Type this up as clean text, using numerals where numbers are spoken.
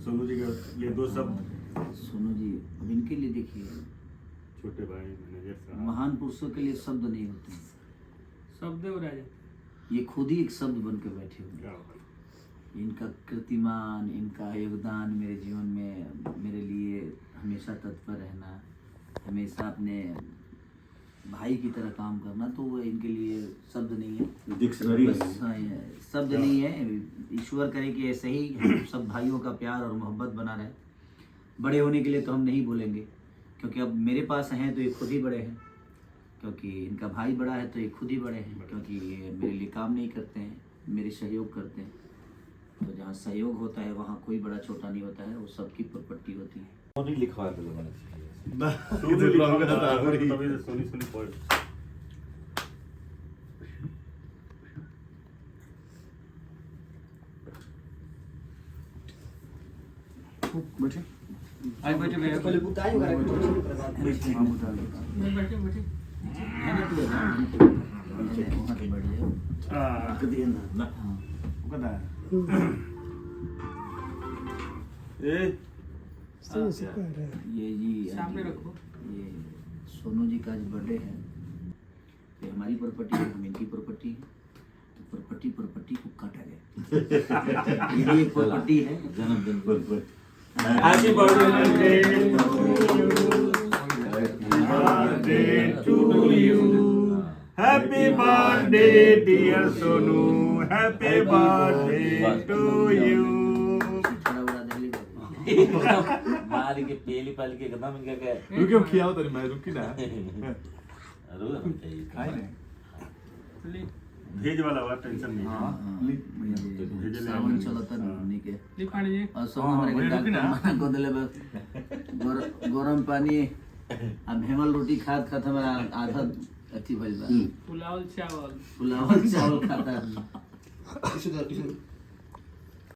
सोनू जी का ये दो शब्द। सोनू जी अब इनके लिए देखिए, छोटे भाई मैनेजर साहब, महान पुरुषों के लिए शब्द नहीं होते हैं, शब्द हो जाते, ये खुद ही एक शब्द बन के बैठे हुए क्या हैं। बात। इनका कीर्तिमान, इनका योगदान मेरे जीवन में मेरे लिए हमेशा तत्पर रहना, हमेशा अपने भाई की तरह काम करना, तो वो इनके लिए शब्द नहीं है, डिक्शनरी बस हाँ, ये शब्द नहीं है। ईश्वर करे कि ऐसे ही हम सब भाइयों का प्यार और मोहब्बत बना रहे। बड़े होने के लिए तो हम नहीं बोलेंगे, क्योंकि अब मेरे पास हैं तो ये खुद ही बड़े हैं, क्योंकि इनका भाई बड़ा है तो ये खुद ही बड़े हैं, क्योंकि ये मेरे लिए काम नहीं करते हैं, मेरे सहयोग करते हैं। तो जहाँ सहयोग होता है वहाँ कोई बड़ा छोटा नहीं होता है, वो सबकी प्रॉपर्टी होती है। नहीं लिखवा दे मैंने सोनू लिखा था, तभी से सोनी सोनी पढ़। बैठे आज बैठे भैया, पहले बुताई वगैरह बैठे बैठे, है ना, तू है ना, वहाँ पे बैठ जाओ। हाँ कदी ना हाँ, कदा ए ये जी सामने रखो। ये सोनू जी का आज बर्थडे है, ये हमारी प्रॉपर्टी है, हम इनकी प्रॉपर्टी है, तो प्रॉपर्टी को काटा गया। ये भी एक प्रॉपर्टी है। जन्मदिन पर happy birthday to you, happy birthday dear Sonu, happy birthday to you. थोड़ा बड़ा दहली दे। मारी के पेली पाली के एकदम इनका क्या रुके खियाओ तरी मैं रुकी ना रोज हम चाहिए खाई नहीं ले भेज वाला हुआ, टेंशन नहीं। हाँ, ये सावन चलता नहीं के ले पानी जी, और सब हमारे के डॉक्टर मना को दिले गरम पानी अब हेमल रोटी खात खात हमारा आधा अथी भइल बा, पुलाव चावल पुलाव चावल खाता है।